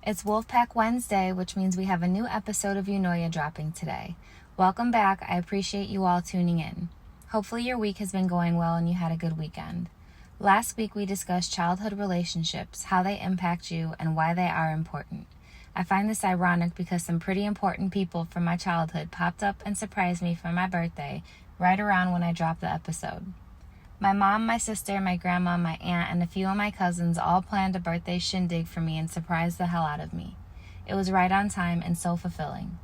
It's Wolfpack Wednesday, which means we have a new episode of EUNOIA dropping today. Welcome back. I appreciate you all tuning in. Hopefully your week has been going well and you had a good weekend. Last week we discussed childhood relationships, how they impact you, and why they are important. I find this ironic because some pretty important people from my childhood popped up and surprised me for my birthday right around when I dropped the episode. My mom, my sister, my grandma, my aunt, and a few of my cousins all planned a birthday shindig for me and surprised the hell out of me. It was right on time and so fulfilling.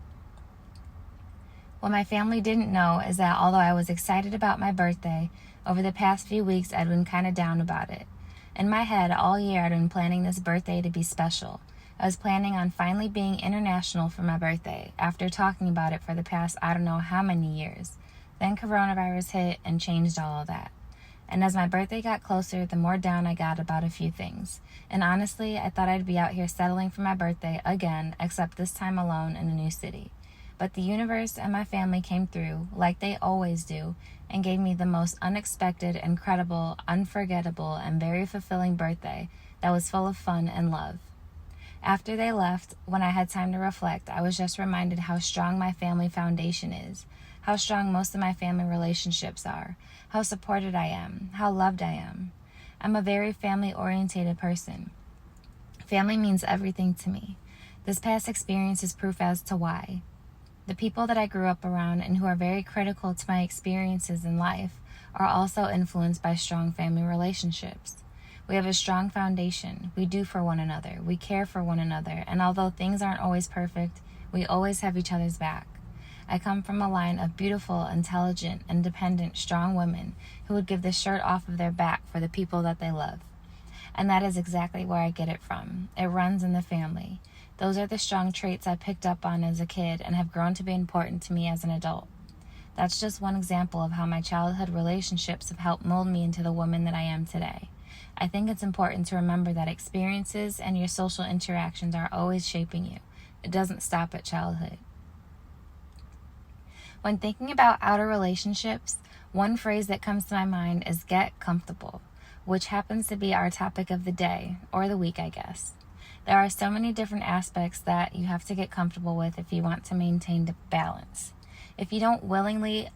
What my family didn't know is that although I was excited about my birthday, over the past few weeks I'd been kind of down about it. In my head, all year I'd been planning this birthday to be special. I was planning on finally being international for my birthday, after talking about it for the past I don't know how many years. Then coronavirus hit and changed all of that. And as my birthday got closer, the more down I got about a few things. And honestly, I thought I'd be out here settling for my birthday again, except this time alone in a new city. But the universe and my family came through, like they always do, and gave me the most unexpected, incredible, unforgettable, and very fulfilling birthday that was full of fun and love. After they left, when I had time to reflect, I was just reminded how strong my family foundation is, how strong most of my family relationships are, how supported I am, how loved I am. I'm a very family-oriented person. Family means everything to me. This past experience is proof as to why. The people that I grew up around and who are very critical to my experiences in life are also influenced by strong family relationships. We have a strong foundation. We do for one another. We care for one another. And although things aren't always perfect, we always have each other's back. I come from a line of beautiful, intelligent, independent, strong women who would give the shirt off of their back for the people that they love. And that is exactly where I get it from. It runs in the family. Those are the strong traits I picked up on as a kid and have grown to be important to me as an adult. That's just one example of how my childhood relationships have helped mold me into the woman that I am today. I think it's important to remember that experiences and your social interactions are always shaping you. It doesn't stop at childhood. When thinking about outer relationships, one phrase that comes to my mind is get comfortable, which happens to be our topic of the day, or the week, I guess. There are so many different aspects that you have to get comfortable with if you want to maintain the balance. If you don't willingly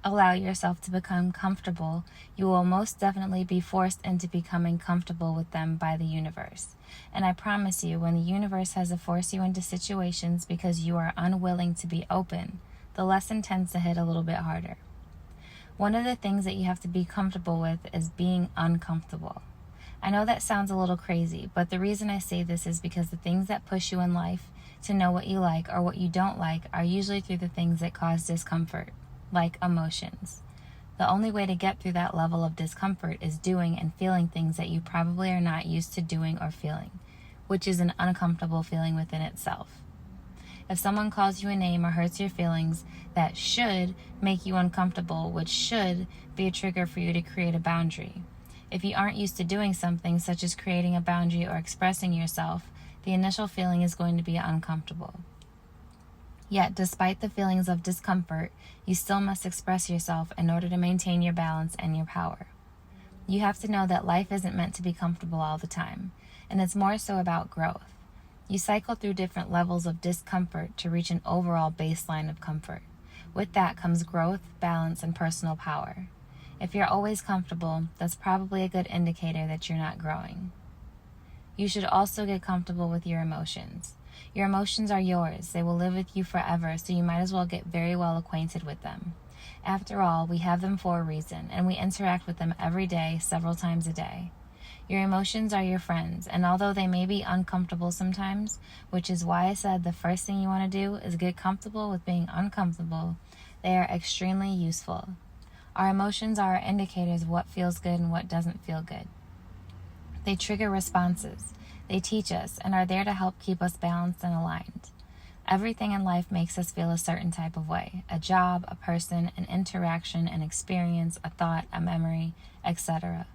allow yourself to become comfortable, you will most definitely be forced into becoming comfortable with them by the universe. And I promise you, when the universe has to force you into situations because you are unwilling to be open, the lesson tends to hit a little bit harder. One of the things that you have to be comfortable with is being uncomfortable. I know that sounds a little crazy, but the reason I say this is because the things that push you in life to know what you like or what you don't like are usually through the things that cause discomfort, like emotions. The only way to get through that level of discomfort is doing and feeling things that you probably are not used to doing or feeling, which is an uncomfortable feeling within itself. If someone calls you a name or hurts your feelings, that should make you uncomfortable, which should be a trigger for you to create a boundary. If you aren't used to doing something such as creating a boundary or expressing yourself, the initial feeling is going to be uncomfortable. Yet, despite the feelings of discomfort, you still must express yourself in order to maintain your balance and your power. You have to know that life isn't meant to be comfortable all the time, and it's more so about growth. You cycle through different levels of discomfort to reach an overall baseline of comfort. With that comes growth, balance, and personal power. If you're always comfortable, that's probably a good indicator that you're not growing. You should also get comfortable with your emotions. Your emotions are yours. They will live with you forever, so you might as well get very well acquainted with them. After all, we have them for a reason, and we interact with them every day, several times a day. Your emotions are your friends, and although they may be uncomfortable sometimes, which is why I said the first thing you want to do is get comfortable with being uncomfortable, they are extremely useful. Our emotions are our indicators of what feels good and what doesn't feel good. They trigger responses. They teach us and are there to help keep us balanced and aligned. Everything in life makes us feel a certain type of way: a job, a person, an interaction, an experience, a thought, a memory, etc.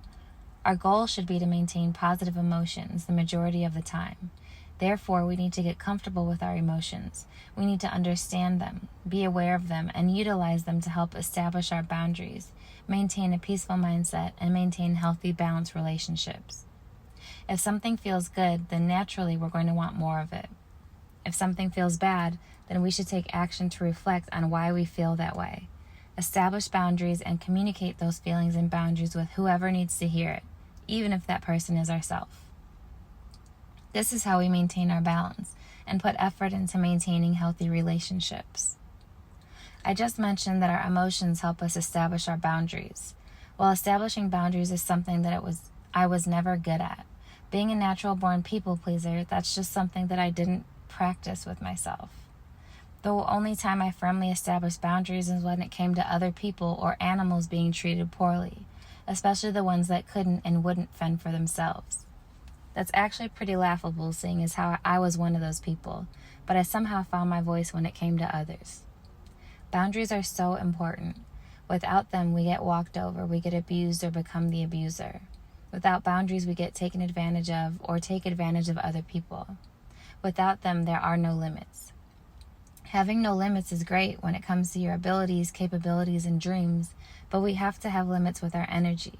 Our goal should be to maintain positive emotions the majority of the time. Therefore, we need to get comfortable with our emotions. We need to understand them, be aware of them, and utilize them to help establish our boundaries, maintain a peaceful mindset, and maintain healthy, balanced relationships. If something feels good, then naturally we're going to want more of it. If something feels bad, then we should take action to reflect on why we feel that way. Establish boundaries and communicate those feelings and boundaries with whoever needs to hear it, even if that person is ourselves. This is how we maintain our balance and put effort into maintaining healthy relationships. I just mentioned that our emotions help us establish our boundaries. While establishing boundaries is something that I was never good at. Being a natural-born people pleaser, that's just something that I didn't practice with myself. The only time I firmly established boundaries is when it came to other people or animals being treated poorly, especially the ones that couldn't and wouldn't fend for themselves. That's actually pretty laughable, seeing as how I was one of those people, but I somehow found my voice when it came to others. Boundaries are so important. Without them, we get walked over, we get abused or become the abuser. Without boundaries, we get taken advantage of or take advantage of other people. Without them, there are no limits. Having no limits is great when it comes to your abilities, capabilities, and dreams, but we have to have limits with our energy.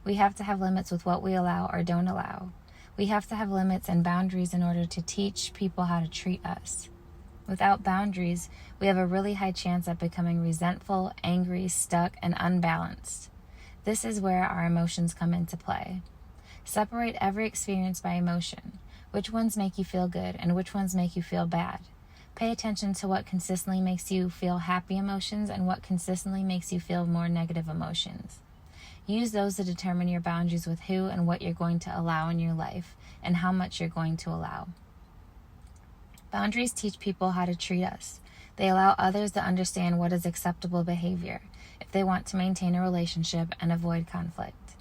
We have to have limits with what we allow or don't allow. We have to have limits and boundaries in order to teach people how to treat us. Without boundaries, we have a really high chance of becoming resentful, angry, stuck, and unbalanced. This is where our emotions come into play. Separate every experience by emotion. Which ones make you feel good and which ones make you feel bad? Pay attention to what consistently makes you feel happy emotions and what consistently makes you feel more negative emotions. Use those to determine your boundaries with who and what you're going to allow in your life and how much you're going to allow. Boundaries teach people how to treat us. They allow others to understand what is acceptable behavior if they want to maintain a relationship and avoid conflict.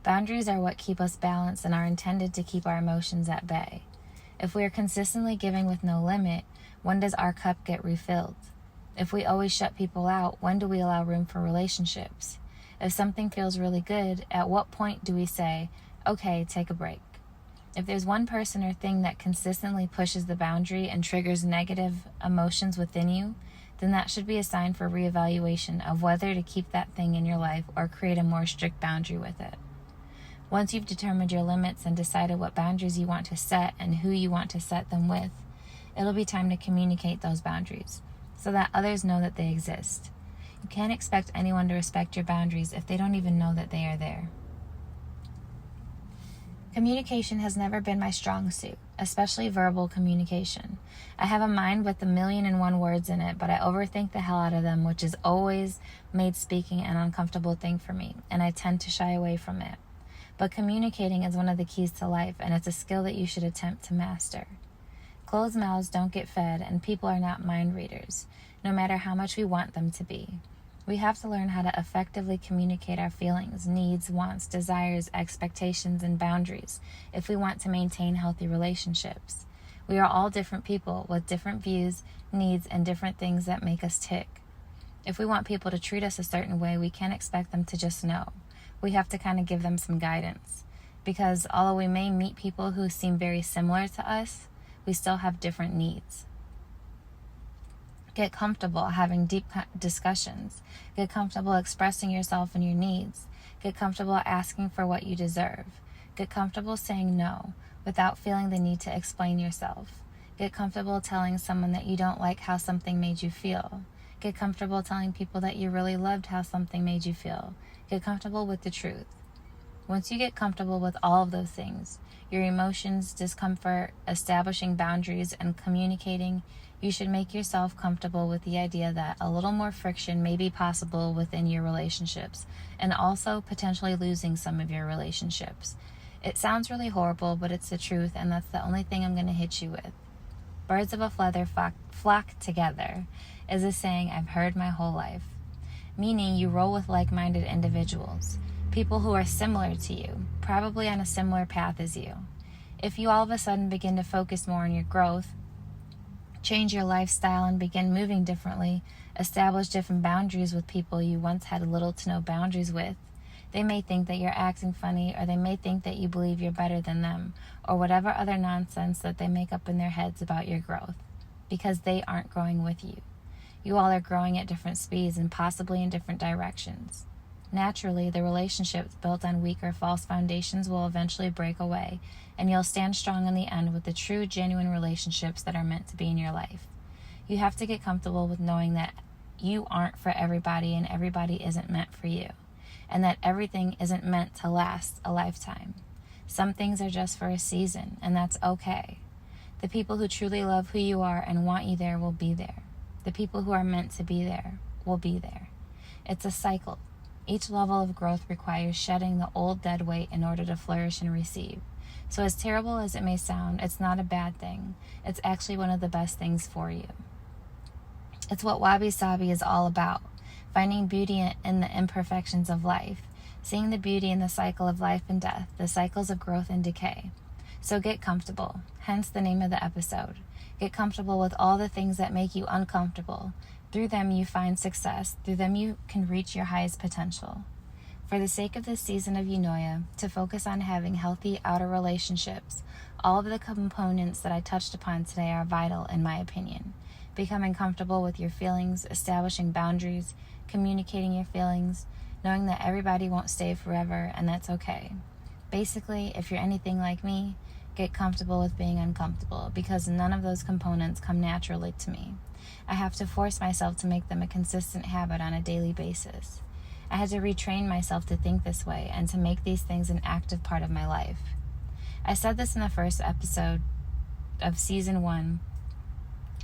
Boundaries are what keep us balanced and are intended to keep our emotions at bay. If we are consistently giving with no limit, when does our cup get refilled? If we always shut people out, when do we allow room for relationships? If something feels really good, at what point do we say, okay, take a break? If there's one person or thing that consistently pushes the boundary and triggers negative emotions within you, then that should be a sign for reevaluation of whether to keep that thing in your life or create a more strict boundary with it. Once you've determined your limits and decided what boundaries you want to set and who you want to set them with, it'll be time to communicate those boundaries so that others know that they exist. You can't expect anyone to respect your boundaries if they don't even know that they are there. Communication has never been my strong suit, especially verbal communication. I have a mind with 1,000,001 words in it, but I overthink the hell out of them, which has always made speaking an uncomfortable thing for me, and I tend to shy away from it. But communicating is one of the keys to life, and it's a skill that you should attempt to master. Closed mouths don't get fed, and people are not mind readers, no matter how much we want them to be. We have to learn how to effectively communicate our feelings, needs, wants, desires, expectations, and boundaries if we want to maintain healthy relationships. We are all different people with different views, needs, and different things that make us tick. If we want people to treat us a certain way, we can't expect them to just know. We have to kind of give them some guidance. Because although we may meet people who seem very similar to us, we still have different needs. Get comfortable having deep discussions. Get comfortable expressing yourself and your needs. Get comfortable asking for what you deserve. Get comfortable saying no without feeling the need to explain yourself. Get comfortable telling someone that you don't like how something made you feel. Get comfortable telling people that you really loved how something made you feel. Get comfortable with the truth. Once you get comfortable with all of those things, your emotions, discomfort, establishing boundaries, and communicating, you should make yourself comfortable with the idea that a little more friction may be possible within your relationships, and also potentially losing some of your relationships. It sounds really horrible, but it's the truth, and that's the only thing I'm going to hit you with. Birds of a feather flock together is a saying I've heard my whole life, meaning you roll with like-minded individuals, people who are similar to you, probably on a similar path as you. If you all of a sudden begin to focus more on your growth, change your lifestyle and begin moving differently, establish different boundaries with people you once had little to no boundaries with, they may think that you're acting funny, or they may think that you believe you're better than them, or whatever other nonsense that they make up in their heads about your growth, because they aren't growing with you. You all are growing at different speeds and possibly in different directions. Naturally, the relationships built on weak or false foundations will eventually break away, and you'll stand strong in the end with the true, genuine relationships that are meant to be in your life. You have to get comfortable with knowing that you aren't for everybody and everybody isn't meant for you, and that everything isn't meant to last a lifetime. Some things are just for a season, and that's okay. The people who truly love who you are and want you there will be there. The people who are meant to be there will be there. It's a cycle. Each level of growth requires shedding the old dead weight in order to flourish and receive. So as terrible as it may sound, it's not a bad thing. It's actually one of the best things for you. It's what Wabi Sabi is all about, finding beauty in the imperfections of life, seeing the beauty in the cycle of life and death, the cycles of growth and decay. So get comfortable, hence the name of the episode. Get comfortable with all the things that make you uncomfortable. Through them you find success. Through them you can reach your highest potential. For the sake of this season of EUNOIA, to focus on having healthy outer relationships, all of the components that I touched upon today are vital in my opinion. Becoming comfortable with your feelings, establishing boundaries, communicating your feelings, knowing that everybody won't stay forever and that's okay. Basically, if you're anything like me, get comfortable with being uncomfortable because none of those components come naturally to me. I have to force myself to make them a consistent habit on a daily basis. I had to retrain myself to think this way and to make these things an active part of my life. I said this in the first episode of season 1,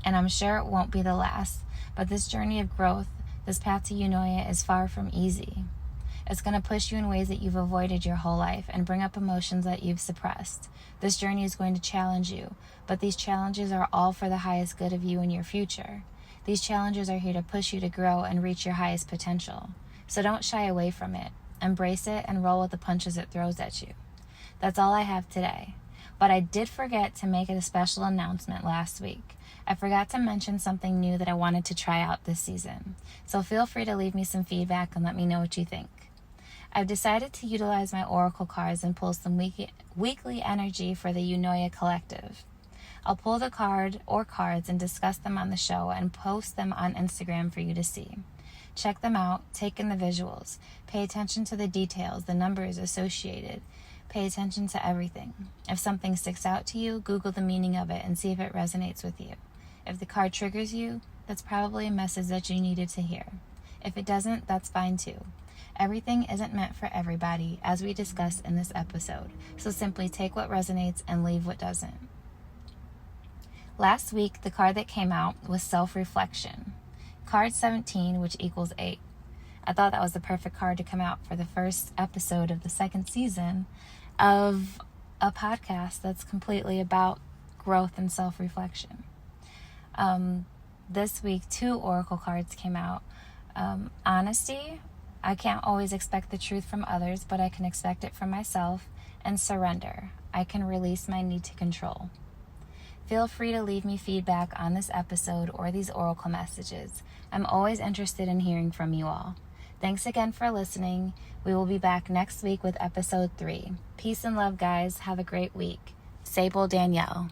and I'm sure it won't be the last, but this journey of growth, this path to EUNOIA is far from easy. It's going to push you in ways that you've avoided your whole life and bring up emotions that you've suppressed. This journey is going to challenge you, but these challenges are all for the highest good of you and your future. These challenges are here to push you to grow and reach your highest potential. So don't shy away from it. Embrace it and roll with the punches it throws at you. That's all I have today. But I did forget to make a special announcement last week. I forgot to mention something new that I wanted to try out this season. So feel free to leave me some feedback and let me know what you think. I've decided to utilize my oracle cards and pull some weekly energy for the EUNOIA Collective. I'll pull the card or cards and discuss them on the show and post them on Instagram for you to see. Check them out, take in the visuals, pay attention to the details, the numbers associated. Pay attention to everything. If something sticks out to you, Google the meaning of it and see if it resonates with you. If the card triggers you, that's probably a message that you needed to hear. If it doesn't, that's fine too. Everything isn't meant for everybody, as we discussed in this episode, so simply take what resonates and leave what doesn't. Last week, the card that came out was Self-Reflection. Card 17, which equals 8. I thought that was the perfect card to come out for the first episode of the second season of a podcast that's completely about growth and self-reflection. This week, 2 oracle cards came out. Honesty. I can't always expect the truth from others, but I can expect it from myself. And surrender. I can release my need to control. Feel free to leave me feedback on this episode or these oracle messages. I'm always interested in hearing from you all. Thanks again for listening. We will be back next week with episode 3. Peace and love, guys. Have a great week. Sable Danielle.